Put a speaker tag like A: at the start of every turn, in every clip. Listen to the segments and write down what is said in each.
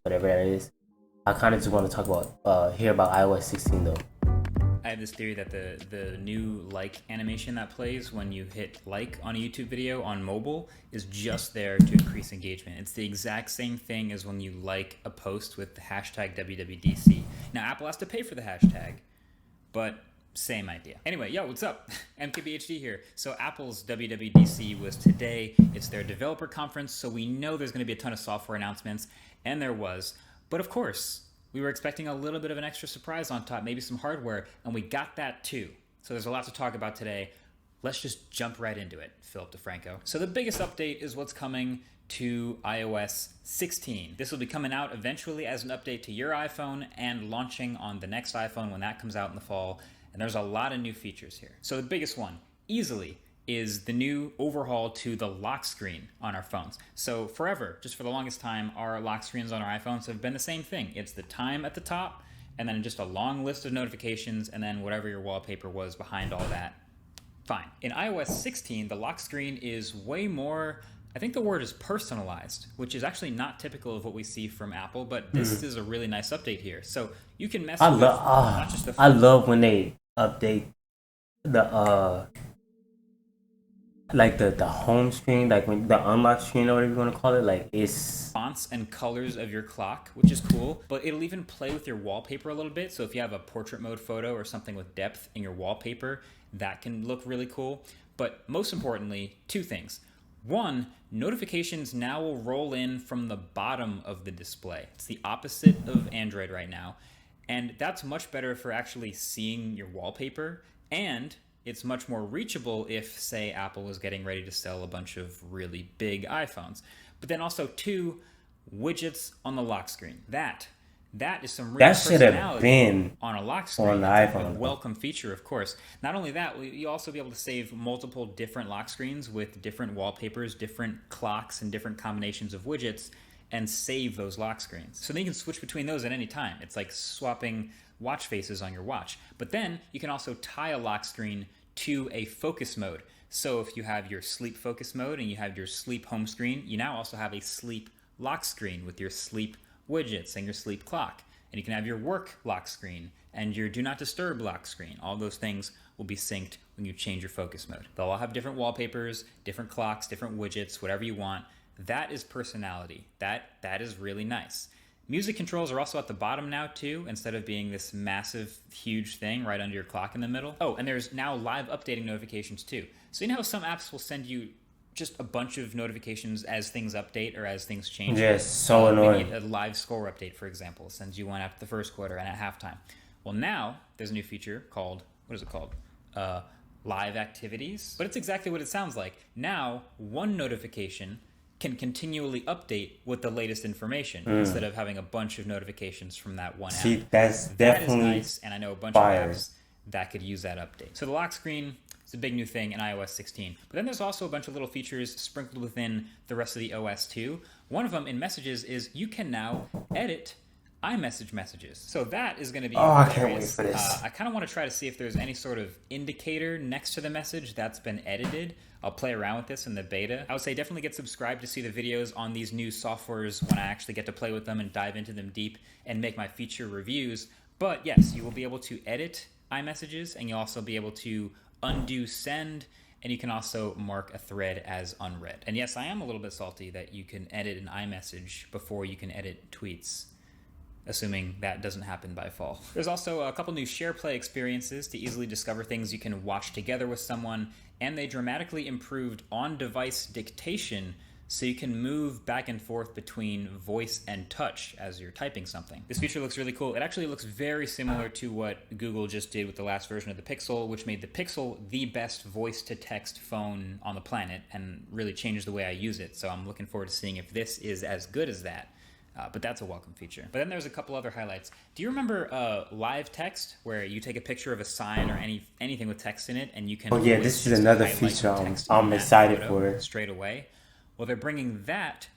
A: whatever that is. I kind of just want to talk about hear about iOS 16 though.
B: I have this theory that the new like animation that plays when you hit like on a YouTube video on mobile is just there to increase engagement. It's the exact same thing as when you like a post with the hashtag WWDC. Now Apple has to pay for the hashtag, but same idea. Anyway, yo, what's up? MKBHD here. So Apple's WWDC was today. It's their developer conference, so we know there's going to be a ton of software announcements, and there was. But of course, we were expecting a little bit of an extra surprise on top, maybe some hardware, and we got that too. So there's a lot to talk about today. Let's just jump right into it, Philip DeFranco. So the biggest update is what's coming to iOS 16. This will be coming out eventually as an update to your iPhone and launching on the next iPhone when that comes out in the fall. And there's a lot of new features here. So the biggest one, easily, is the new overhaul to the lock screen on our phones. So forever, just for the longest time, our lock screens on our iPhones have been the same thing. It's the time at the top, and then just a long list of notifications, and then whatever your wallpaper was behind all that. Fine. In iOS 16, the lock screen is way more, I think the word is personalized, which is actually not typical of what we see from Apple, but this is a really nice update here. So you can mess with not just the
A: I love when they update the like the home screen, like when the unlock screen or whatever you want to call it, like it's
B: fonts and colors of your clock, which is cool, but it'll even play with your wallpaper a little bit. So if you have a portrait mode photo or something with depth in your wallpaper, that can look really cool. But most importantly, two things. One, notifications now will roll in from the bottom of the display. It's the opposite of Android right now. And that's much better for actually seeing your wallpaper, and it's much more reachable if, say, Apple was getting ready to sell a bunch of really big iPhones. But then also, two, widgets on the lock screen. That is some real
A: that should have
B: personality
A: been
B: on a lock screen.
A: on the
B: That's
A: iPhone.
B: a welcome feature, of course. Not only that, you'll also be able to save multiple different lock screens with different wallpapers, different clocks, and different combinations of widgets, and save those lock screens. So then you can switch between those at any time. It's like swapping watch faces on your watch. But then you can also tie a lock screen to a focus mode. So if you have your sleep focus mode and you have your sleep home screen, you now also have a sleep lock screen with your sleep widgets and your sleep clock. And you can have your work lock screen and your do not disturb lock screen. All those things will be synced when you change your focus mode. They'll all have different wallpapers, different clocks, different widgets, whatever you want. That is personality. That is really nice. Music controls are also at the bottom now too, instead of being this massive, huge thing right under your clock in the middle. Oh, and there's now live updating notifications too. So you know how some apps will send you just a bunch of notifications as things update or as things change?
A: Yes, so annoying.
B: Maybe a live score update, for example, sends you one after the first quarter and at halftime. Well, now there's a new feature called, what is it called? Live activities. But it's exactly what it sounds like. Now, one notification can continually update with the latest information instead of having a bunch of notifications from that one app.
A: See, that's definitely
B: That is nice, and I know a bunch
A: fire.
B: of apps that could use that update. So the lock screen is a big new thing in iOS 16. But then there's also a bunch of little features sprinkled within the rest of the OS too. One of them in Messages is you can now edit iMessage messages. So that is going to be
A: I can't wait for this.
B: I kind of want to try to see if there's any sort of indicator next to the message that's been edited. I'll play around with this in the beta. I would say definitely get subscribed to see the videos on these new softwares when I actually get to play with them and dive into them deep and make my feature reviews. But yes, you will be able to edit iMessages, and you'll also be able to undo send, and you can also mark a thread as unread. And yes, I am a little bit salty that you can edit an iMessage before you can edit tweets, assuming that doesn't happen by fall. There's also a couple new share play experiences to easily discover things you can watch together with someone, and they dramatically improved on-device dictation so you can move back and forth between voice and touch as you're typing something. This feature looks really cool. It actually looks very similar to what Google just did with the last version of the Pixel, which made the Pixel the best voice-to-text phone on the planet and really changed the way I use it. So I'm looking forward to seeing if this is as good as that. But that's a welcome feature. But then there's a couple other highlights. Do you remember live text, where you take a picture of a sign or anything with text in it, and you can...
A: Oh yeah, this is another feature I'm excited for.
B: Straight away. Well, they're bringing that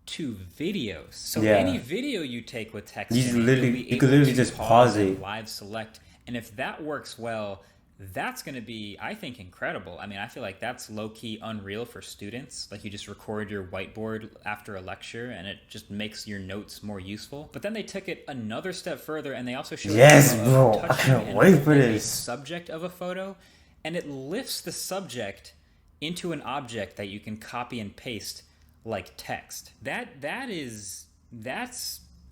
B: to videos. So
A: Yeah.
B: any video you take with text
A: You
B: in it,
A: literally-
B: you'll be
A: you could
B: able
A: literally
B: to
A: just pause
B: and
A: it.
B: live select. And if that works well, That's going to be, I think, incredible. I mean, I feel like that's low-key unreal for students. Like, you just record your whiteboard after a lecture and it just makes your notes more useful. But then they took it another step further and they also showed
A: Yes,
B: a
A: bro. I
B: touching
A: can't
B: and
A: wait for
B: holding a
A: this.
B: subject of a photo, and it lifts the subject into an object that you can copy and paste like text. That's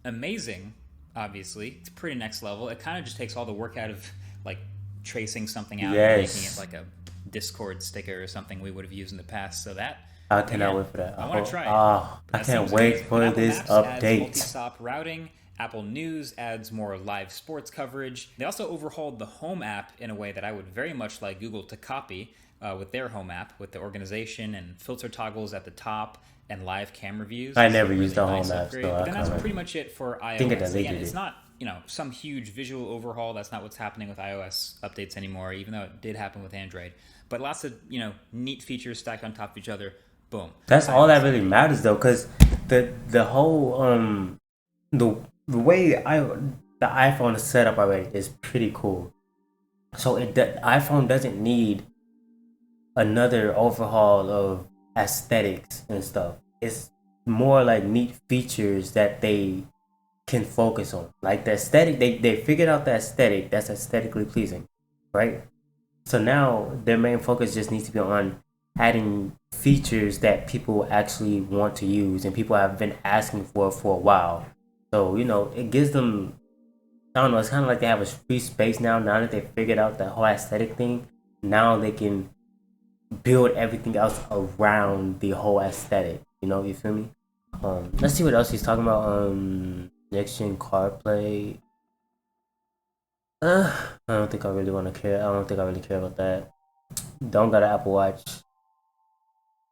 B: amazing. Obviously, it's pretty next level. It kind of just takes all the work out of like tracing something out and making it
A: Yes.
B: like a Discord sticker or something we would have used in the past. So that,
A: I cannot
B: again,
A: wait for that.
B: I want to try it.
A: I
B: That
A: can't
B: seems
A: wait
B: amazing.
A: for
B: Apple
A: this
B: Maps adds
A: update.
B: multi-stop routing. Apple News adds more live sports coverage. They also overhauled the Home app in a way that I would very much like Google to copy with their Home app, with the organization and filter toggles at the top and live camera views.
A: I
B: It's
A: never
B: a
A: used the
B: really nice
A: Home app,
B: upgrade.
A: so
B: But
A: I
B: then that's
A: can't.
B: pretty much it for iOS.
A: think it deleted
B: Again, it's
A: it.
B: not, some huge visual overhaul. That's not what's happening with iOS updates anymore, even though it did happen with Android. But lots of, neat features stacked on top of each other. Boom.
A: That's all that
B: iOS
A: really
B: 8.
A: matters though, because the whole the way the iPhone is set up already is pretty cool. So the iPhone doesn't need another overhaul of aesthetics and stuff. It's more like neat features that they can focus on. Like the aesthetic, they figured out the aesthetic that's aesthetically pleasing, right? So now their main focus just needs to be on adding features that people actually want to use and people have been asking for a while. So, it gives them, I don't know, it's kind of like they have a free space now that they figured out the whole aesthetic thing. Now they can build everything else around the whole aesthetic. You feel me? Let's see what else he's talking about. Next gen CarPlay. I don't think I really want to care. I don't think I really care about that. Don't got an Apple Watch.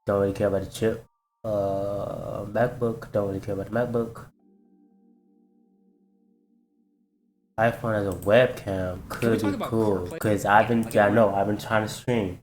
A: Don't really care about the chip. MacBook. Don't really care about the MacBook. iPhone as a webcam could be cool because I've been trying to stream.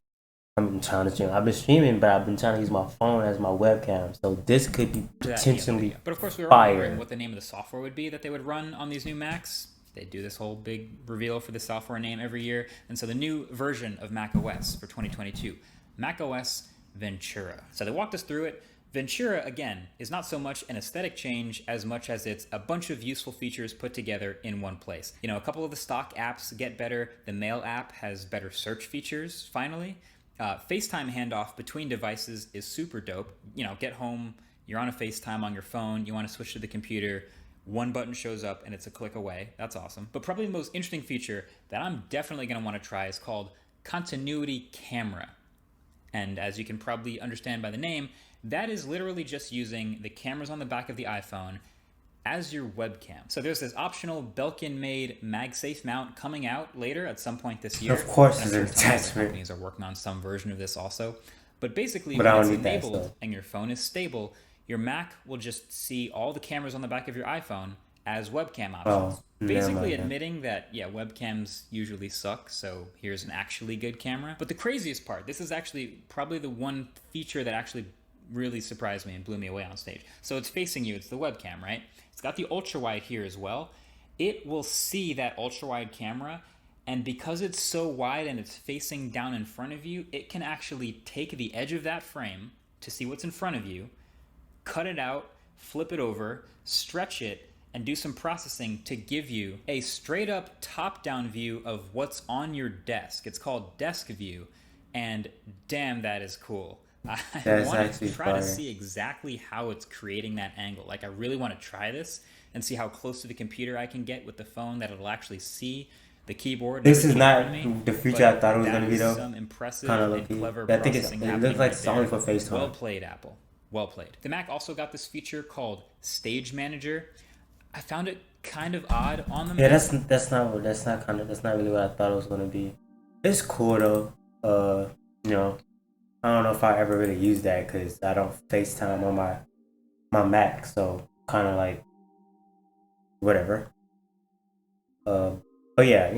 A: I've been streaming, but I've been trying to use my phone as my webcam. So this could be potentially
B: But of course, we were
A: fire.
B: wondering what the name of the software would be that they would run on these new Macs. They do this whole big reveal for the software name every year. And so the new version of macOS for 2022, macOS Ventura. So they walked us through it. Ventura, again, is not so much an aesthetic change as much as it's a bunch of useful features put together in one place. A couple of the stock apps get better. The Mail app has better search features, finally. FaceTime handoff between devices is super dope. Get home, you're on a FaceTime on your phone, you want to switch to the computer, one button shows up and it's a click away. That's awesome. But probably the most interesting feature that I'm definitely going to want to try is called Continuity Camera. And as you can probably understand by the name, that is literally just using the cameras on the back of the iPhone as your webcam. So there's this optional Belkin-made MagSafe mount coming out later at some point this year.
A: Of course,
B: and
A: it's an
B: some other
A: attachment.
B: companies are working on some version of this also. But basically,
A: But I
B: when
A: don't
B: it's
A: need that
B: enabled
A: stuff.
B: and your phone is stable, your Mac will just see all the cameras on the back of your iPhone as webcam options.
A: Oh, never
B: Basically
A: mind.
B: admitting that, webcams usually suck, so here's an actually good camera. But the craziest part, this is actually probably the one feature that actually really surprised me and blew me away on stage. So it's facing you, it's the webcam, right? It's got the ultra wide here as well. It will see that ultra wide camera, and because it's so wide and it's facing down in front of you, it can actually take the edge of that frame to see what's in front of you, cut it out, flip it over, stretch it, and do some processing to give you a straight up top down view of what's on your desk. It's called Desk View, and damn, that is cool. I
A: That's
B: want to
A: actually
B: try
A: fire.
B: to see exactly how it's creating that angle. Like, I really want to try this and see how close to the computer I can get with the phone that it'll actually see the keyboard.
A: This
B: or
A: is
B: the
A: not
B: keyboard me.
A: the feature
B: But
A: I thought it was
B: that
A: going to be
B: is
A: though.
B: some impressive
A: Kinda
B: and
A: low-key.
B: clever
A: I think
B: processing
A: it
B: happening
A: looks like
B: right
A: it's only
B: there.
A: for FaceTime.
B: Well played, Apple. Well played. The Mac also got this feature called Stage Manager. I found it kind of odd on the
A: Yeah,
B: Mac.
A: that's not really what I thought it was going to be. It's cool though. I don't know if I ever really use that because I don't FaceTime on my Mac, so kind of like whatever. But yeah,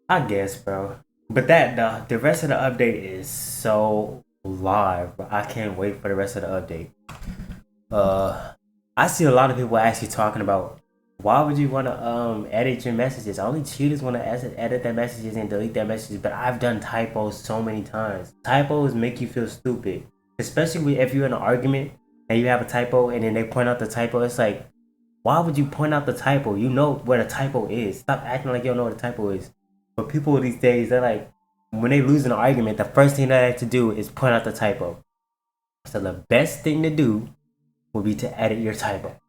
A: I guess, bro. But the rest of the update is so live, bro. I can't wait for the rest of the update. I see a lot of people actually talking about Why would you want to edit your messages? Only cheaters want to edit their messages and delete their messages. But I've done typos so many times. Typos make you feel stupid, especially if you're in an argument and you have a typo and then they point out the typo. It's like, why would you point out the typo? You know what a typo is. Stop acting like you don't know what a typo is. But people these days, they're like, when they lose an argument, the first thing they have to do is point out the typo. So the best thing to do would be to edit your typo.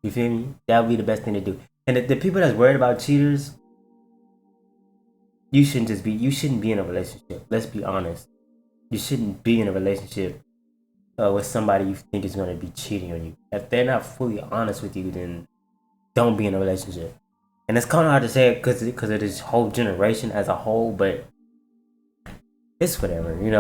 A: You feel me? That would be the best thing to do. And the people that's worried about cheaters, you shouldn't be in a relationship. Let's be honest. You shouldn't be in a relationship with somebody you think is going to be cheating on you. If they're not fully honest with you, then don't be in a relationship. And it's kind of hard to say it because of this whole generation as a whole, but it's whatever, you know.